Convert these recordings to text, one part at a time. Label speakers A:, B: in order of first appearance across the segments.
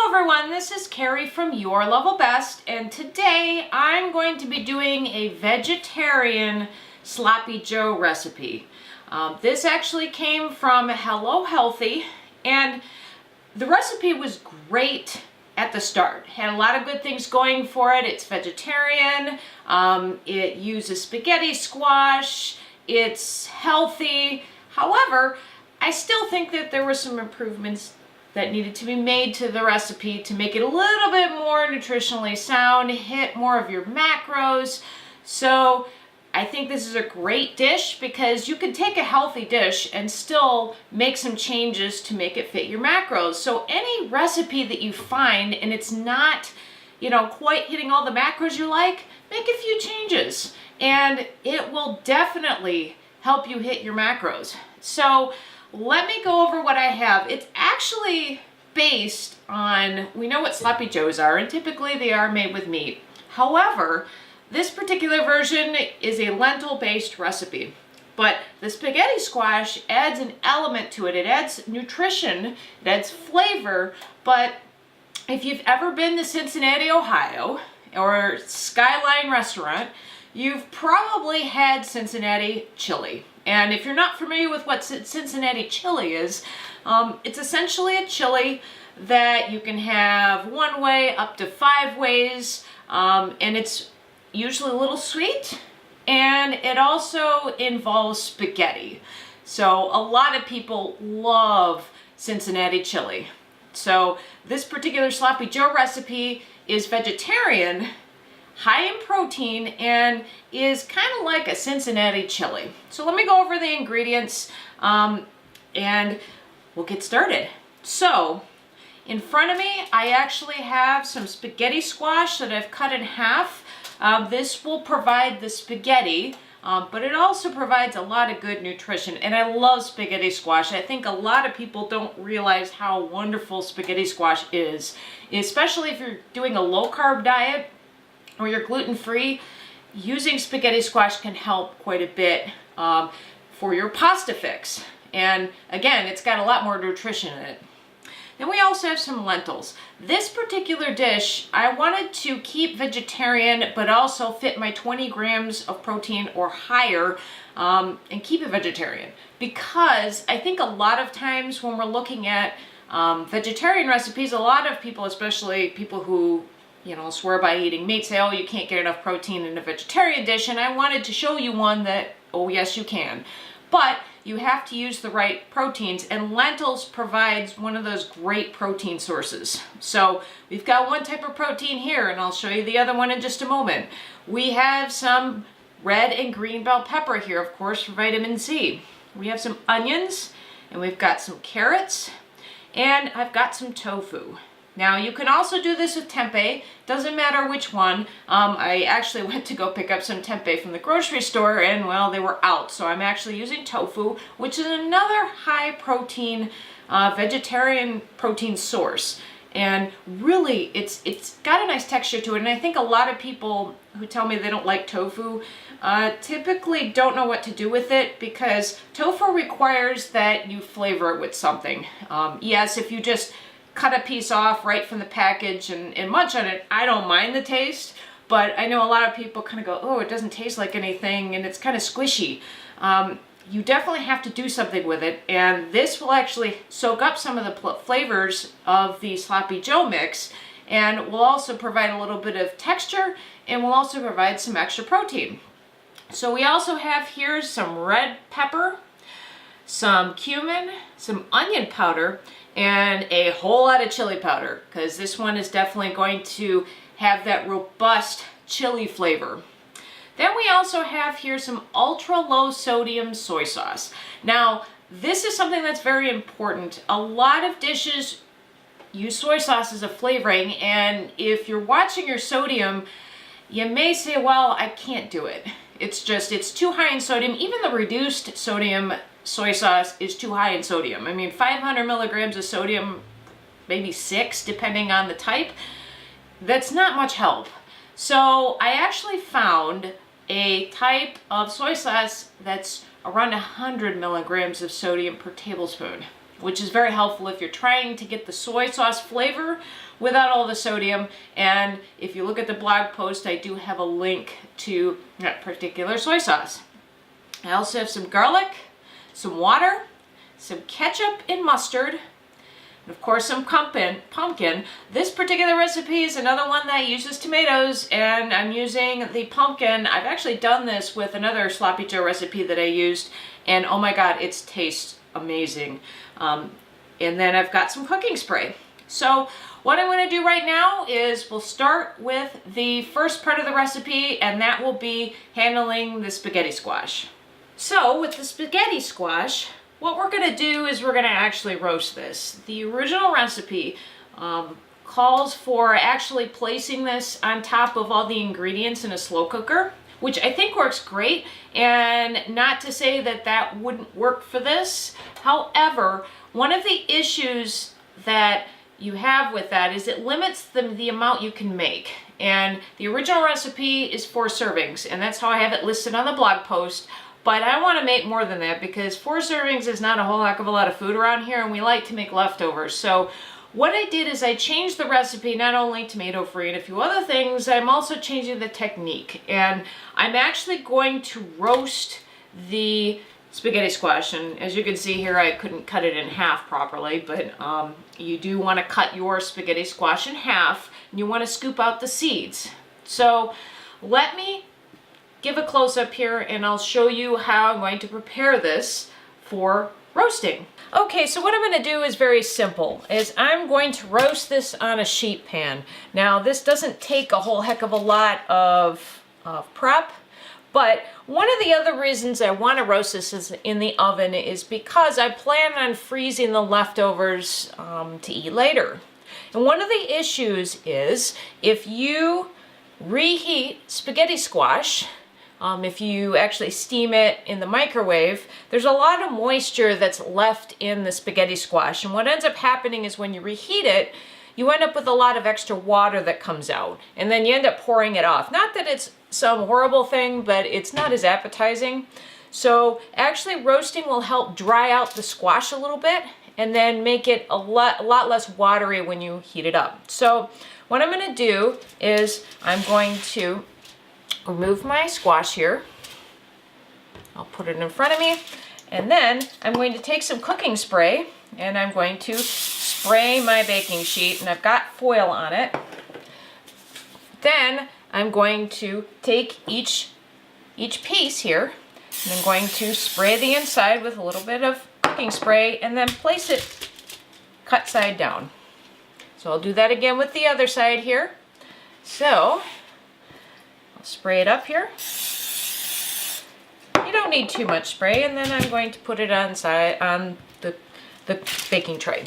A: everyone, this is Kerry from Your Level Best, and today I'm going to be doing a vegetarian Sloppy Joe recipe. This actually came from Hello Healthy, and the recipe was great at the start. Had a lot of good things going for it. It's vegetarian, it uses spaghetti squash, it's healthy. However, I still think that there were some improvements that needed to be made to the recipe to make it a little bit more nutritionally sound, hit more of your macros. So I think this is a great dish because you can take a healthy dish and still make some changes to make it fit your macros. So any recipe that you find and it's not, quite hitting all the macros you like, make a few changes and it will definitely help you hit your macros. So let me go over what I have. It's actually based on, we know what Sloppy Joes are, and typically they are made with meat. However, this particular version is a lentil-based recipe. But the spaghetti squash adds an element to it. It adds nutrition, it adds flavor, but if you've ever been to Cincinnati, Ohio, or Skyline Restaurant, you've probably had Cincinnati chili. And if you're not familiar with what Cincinnati chili is, it's essentially a chili that you can have one way up to 5 ways, and it's usually a little sweet, and it also involves spaghetti. So a lot of people love Cincinnati chili. So this particular Sloppy Joe recipe is vegetarian, high in protein, and is kind of like a Cincinnati chili. So let me go over the ingredients and we'll get started. So in front of me, I actually have some spaghetti squash that I've cut in half. This will provide the spaghetti, but it also provides a lot of good nutrition. And I love spaghetti squash. I think a lot of people don't realize how wonderful spaghetti squash is, especially if you're doing a low-carb diet or you're gluten-free. Using spaghetti squash can help quite a bit for your pasta fix. And again, it's got a lot more nutrition in it. Then we also have some lentils. This particular dish, I wanted to keep vegetarian, but also fit my 20 grams of protein or higher and keep it vegetarian. Because I think a lot of times when we're looking at vegetarian recipes, a lot of people, especially people who swear by eating meat, say, oh, you can't get enough protein in a vegetarian dish, and I wanted to show you one that, oh yes, you can. But you have to use the right proteins, and lentils provides one of those great protein sources. So we've got one type of protein here, and I'll show you the other one in just a moment. We have some red and green bell pepper here, of course, for vitamin C. We have some onions, and we've got some carrots, and I've got some tofu. Now you can also do this with tempeh, doesn't matter which one. I actually went to go pick up some tempeh from the grocery store and well, they were out. So I'm actually using tofu, which is another high protein, vegetarian protein source. And really it's got a nice texture to it. And I think a lot of people who tell me they don't like tofu typically don't know what to do with it because tofu requires that you flavor it with something. Yes, if you just cut a piece off right from the package and munch on it, I don't mind the taste, but I know a lot of people kind of go, oh, it doesn't taste like anything and it's kind of squishy. You definitely have to do something with it, and this will actually soak up some of the flavors of the Sloppy Joe mix and will also provide a little bit of texture and will also provide some extra protein. So we also have here some red pepper, some cumin, some onion powder, and a whole lot of chili powder, because this one is definitely going to have that robust chili flavor. Then we also have here some ultra low sodium soy sauce. Now, this is something that's very important. A lot of dishes use soy sauce as a flavoring, and if you're watching your sodium, you may say, well, I can't do it. It's too high in sodium. Even the reduced sodium soy sauce is too high in sodium. I mean, 500 milligrams of sodium, maybe 6, depending on the type. That's not much help. So I actually found a type of soy sauce that's around 100 milligrams of sodium per tablespoon. which is very helpful if you're trying to get the soy sauce flavor without all the sodium. And if you look at the blog post, I do have a link to that particular soy sauce. I also have some garlic, some water, some ketchup and mustard, and of course some pumpkin. This particular recipe is another one that uses tomatoes, and I'm using the pumpkin. I've actually done this with another Sloppy Joe recipe that I used, and oh my god, it tastes amazing. And then I've got some cooking spray. So what I'm going to do right now is we'll start with the first part of the recipe, and that will be handling the spaghetti squash. So with the spaghetti squash, what we're going to do is we're going to actually roast this. The original recipe calls for actually placing this on top of all the ingredients in a slow cooker, which I think works great, and not to say that that wouldn't work for this. However, one of the issues that you have with that is it limits the amount you can make. And the original recipe is 4 servings, and that's how I have it listed on the blog post. But I want to make more than that because 4 servings is not a whole heck of a lot of food around here, and we like to make leftovers. So what I did is I changed the recipe, not only tomato free and a few other things, I'm also changing the technique. And I'm actually going to roast the spaghetti squash, and as you can see here, I couldn't cut it in half properly, but you do want to cut your spaghetti squash in half, and you want to scoop out the seeds. So let me give a close-up here, and I'll show you how I'm going to prepare this for roasting. Okay, so what I'm going to do is very simple, is I'm going to roast this on a sheet pan. Now, this doesn't take a whole heck of a lot of prep, but one of the other reasons I want to roast this in the oven is because I plan on freezing the leftovers to eat later. And one of the issues is if you reheat spaghetti squash, if you actually steam it in the microwave, there's a lot of moisture that's left in the spaghetti squash. And what ends up happening is when you reheat it, you end up with a lot of extra water that comes out, and then you end up pouring it off. Not that it's some horrible thing, but it's not as appetizing. So actually roasting will help dry out the squash a little bit and then make it a lot less watery when you heat it up. So what I'm going to do is I'm going to remove my squash here. I'll put it in front of me, and then I'm going to take some cooking spray and I'm going to spray my baking sheet, and I've got foil on it. Then I'm going to take each piece here, and I'm going to spray the inside with a little bit of cooking spray and then place it cut side down. So I'll do that again with the other side here. So I'll spray it up here. You don't need too much spray, and then I'm going to put it on the baking tray.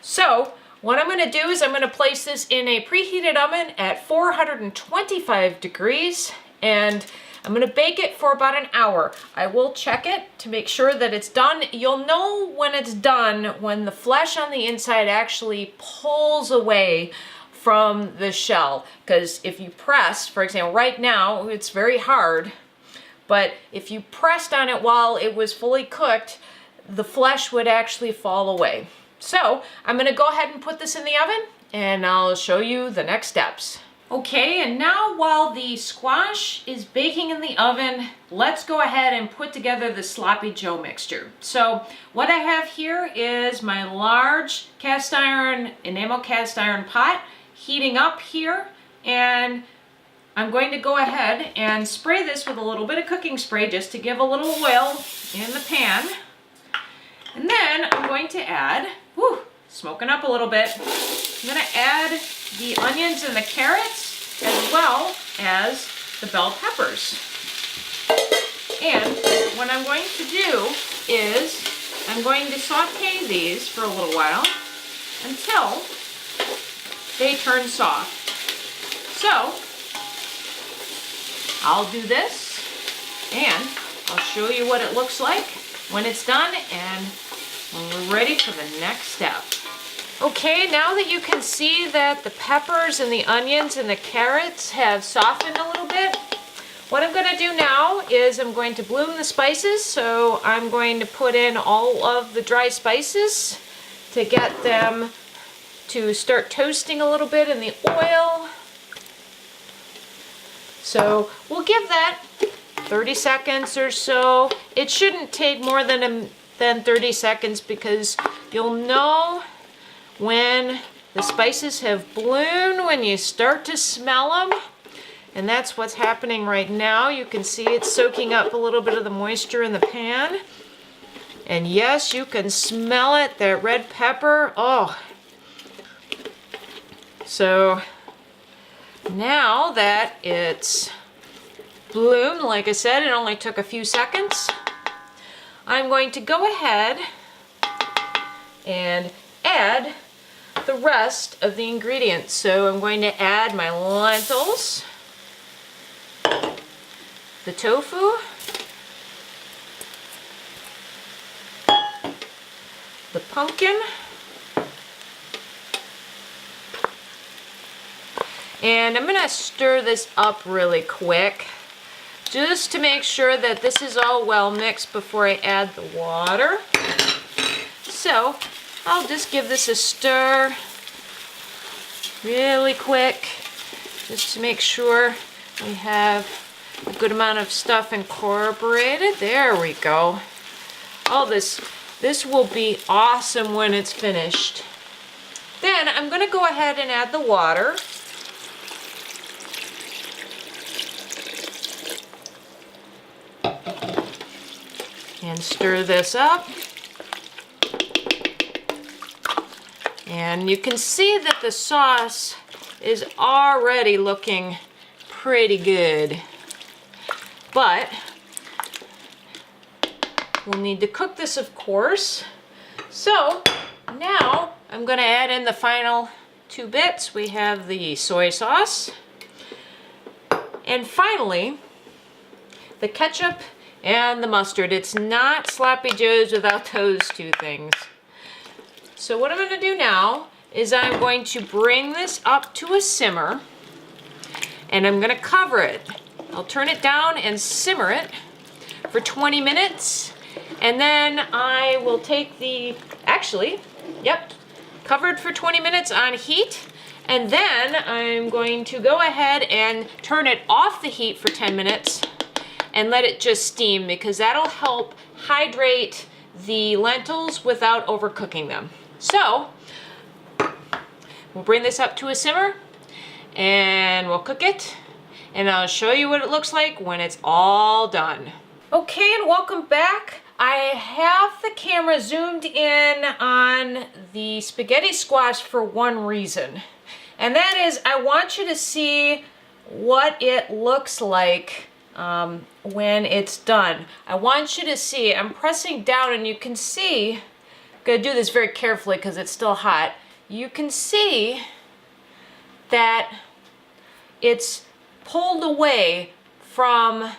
A: So what I'm going to do is I'm going to place this in a preheated oven at 425 degrees, and I'm going to bake it for about an hour. I will check it to make sure that it's done. You'll know when it's done when the flesh on the inside actually pulls away from the shell. Because if you press, for example, right now it's very hard, but if you pressed on it while it was fully cooked, the flesh would actually fall away. So I'm going to go ahead and put this in the oven, and I'll show you the next steps. Okay, and now while the squash is baking in the oven, let's go ahead and put together the Sloppy Joe mixture. So what I have here is my large cast iron, enamel cast iron pot heating up here, and I'm going to go ahead and spray this with a little bit of cooking spray just to give a little oil in the pan. And then I'm going to add, smoking up a little bit, I'm going to add the onions and the carrots as well as the bell peppers. And what I'm going to do is I'm going to saute these for a little while until they turn soft. So I'll do this and I'll show you what it looks like when it's done and when we're ready for the next step. Okay, now that you can see that the peppers and the onions and the carrots have softened a little bit, What I'm going to do now is I'm going to bloom the spices. So I'm going to put in all of the dry spices to get them to start toasting a little bit in the oil. So we'll give that 30 seconds or so. It shouldn't take more than 30 seconds because you'll know when the spices have bloomed when you start to smell them. And that's what's happening right now. You can see it's soaking up a little bit of the moisture in the pan. And yes, you can smell it, that red pepper. Oh. So now that it's bloomed, like I said, it only took a few seconds. I'm going to go ahead and add the rest of the ingredients. So I'm going to add my lentils, the tofu, the pumpkin, and I'm gonna stir this up really quick just to make sure that this is all well mixed before I add the water. So I'll just give this a stir really quick just to make sure we have a good amount of stuff incorporated. There we go. Oh, this will be awesome when it's finished. Then I'm going to go ahead and add the water. And stir this up. And you can see that the sauce is already looking pretty good. But we'll need to cook this, of course. So now I'm going to add in the final two bits. We have the soy sauce. And finally, the ketchup and the mustard. It's not Sloppy Joe's without those two things. So what I'm going to do now is I'm going to bring this up to a simmer. And I'm going to cover it. I'll turn it down and simmer it for 20 minutes. And then I will take covered for 20 minutes on heat. And then I'm going to go ahead and turn it off the heat for 10 minutes and let it just steam, because that'll help hydrate the lentils without overcooking them. So we'll bring this up to a simmer and we'll cook it. And I'll show you what it looks like when it's all done. Okay, and welcome back. I have the camera zoomed in on the spaghetti squash for one reason. And that is I want you to see what it looks like when it's done. I want you to see, I'm pressing down and you can see, I'm gonna do this very carefully because it's still hot. You can see that it's pulled away from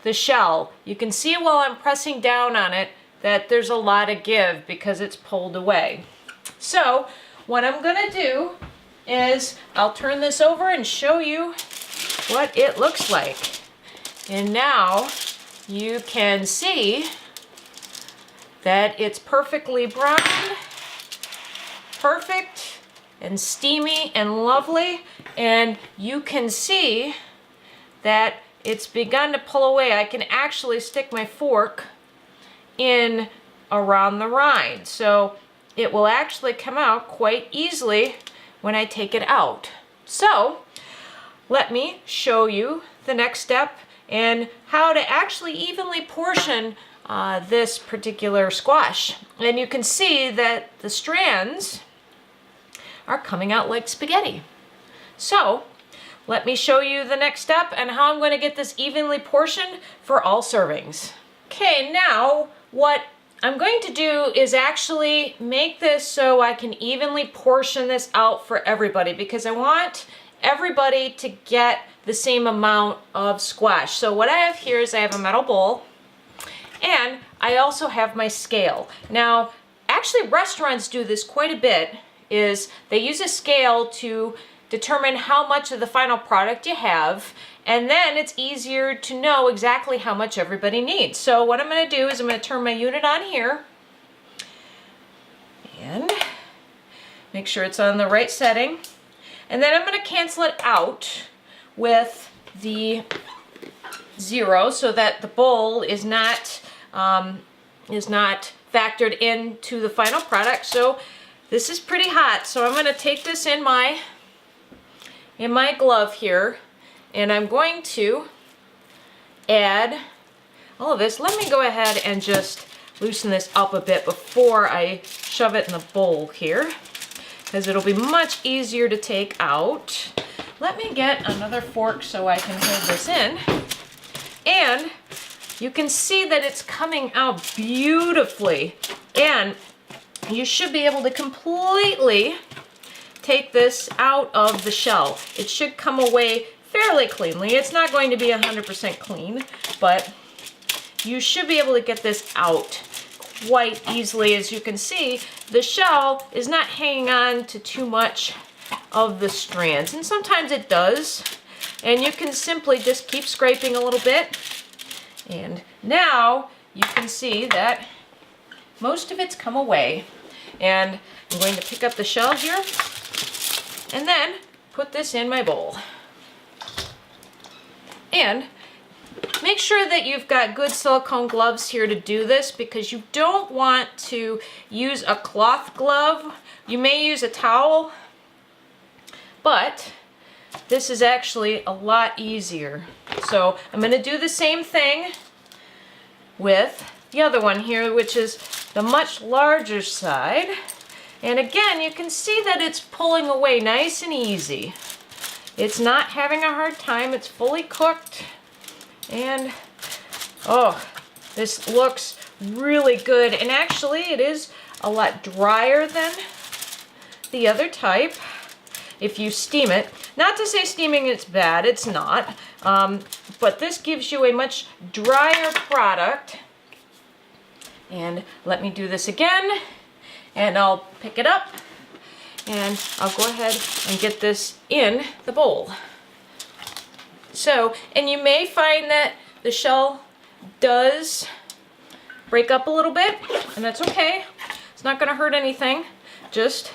A: the shell. You can see while I'm pressing down on it that there's a lot of give because it's pulled away. So what I'm gonna do is I'll turn this over and show you what it looks like. And now you can see that it's perfectly browned, perfect and steamy and lovely. And you can see that it's begun to pull away. I can actually stick my fork in around the rind. So it will actually come out quite easily when I take it out. So let me show you the next step and how to actually evenly portion this particular squash. And you can see that the strands are coming out like spaghetti. So let me show you the next step and how I'm going to get this evenly portioned for all servings. Okay, now what I'm going to do is actually make this so I can evenly portion this out for everybody, because I want everybody to get the same amount of squash. So what I have here is I have a metal bowl and I also have my scale. Now, actually restaurants do this quite a bit, is they use a scale to determine how much of the final product you have, and then it's easier to know exactly how much everybody needs. So what I'm going to do is I'm going to turn my unit on here and make sure it's on the right setting, and then I'm going to cancel it out with the 0 so that the bowl is not factored into the final product. So this is pretty hot, so I'm going to take this in my glove here, and I'm going to add all of this. Let me go ahead and just loosen this up a bit before I shove it in the bowl here, because it'll be much easier to take out. Let me get another fork so I can hold this in, and you can see that it's coming out beautifully, and you should be able to completely take this out of the shell. It should come away fairly cleanly. It's not going to be 100% clean, but you should be able to get this out quite easily. As you can see, the shell is not hanging on to too much of the strands, and sometimes it does, and you can simply just keep scraping a little bit, and now you can see that most of it's come away. And I'm going to pick up the shell here and then put this in my bowl. And make sure that you've got good silicone gloves here to do this, because you don't want to use a cloth glove. You may use a towel, but this is actually a lot easier. So I'm going to do the same thing with the other one here, which is the much larger side. And again, you can see that it's pulling away nice and easy. It's not having a hard time. It's fully cooked. And oh, this looks really good. And actually, it is a lot drier than the other type if you steam it. Not to say steaming it's bad, it's not. But this gives you a much drier product. And let me do this again, and I'll pick it up, and I'll go ahead and get this in the bowl. So, and you may find that the shell does break up a little bit, and that's okay. It's not going to hurt anything. Just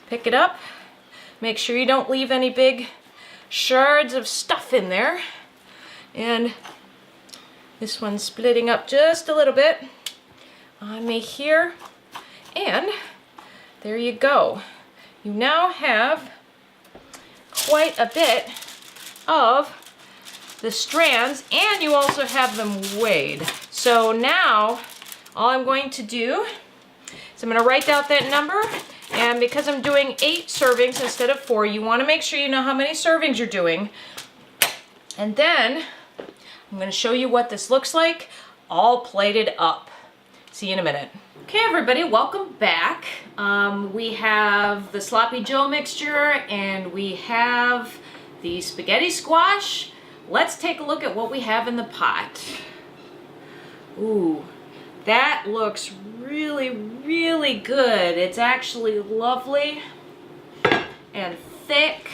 A: pick it up. Make sure you don't leave any big shards of stuff in there. And this one's splitting up just a little bit on me here, and there you go. You now have quite a bit of the strands, and you also have them weighed. So now all I'm going to do is I'm going to write out that number, and because I'm doing 8 servings instead of 4, you want to make sure you know how many servings you're doing. And then I'm going to show you what this looks like all plated up. See you in a minute. Okay, everybody, welcome back. We have the Sloppy Joe mixture, and we have the spaghetti squash. Let's take a look at what we have in the pot. Ooh, that looks really, really good. It's actually lovely and thick,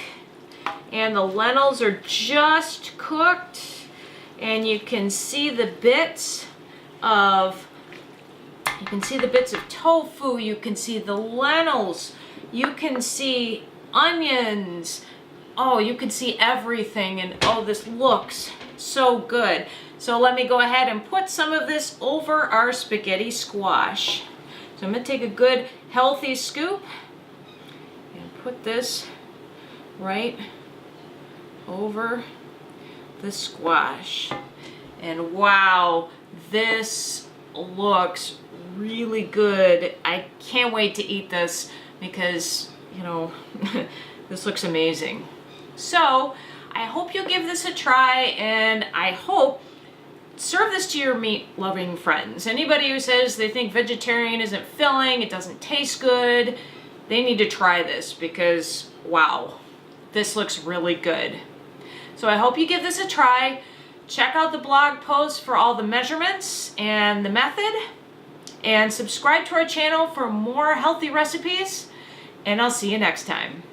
A: and the lentils are just cooked, and you can see the bits of tofu, you can see the lentils, you can see onions. Oh, you can see everything, and oh, this looks so good. So let me go ahead and put some of this over our spaghetti squash. So I'm going to take a good healthy scoop and put this right over the squash. And wow, this looks really good. I can't wait to eat this because, you know, this looks amazing. So I hope you'll give this a try, and I hope serve this to your meat-loving friends. Anybody who says they think vegetarian isn't filling, it doesn't taste good, they need to try this because, wow, this looks really good. So I hope you give this a try. Check out the blog post for all the measurements and the method, and subscribe to our channel for more healthy recipes, and I'll see you next time.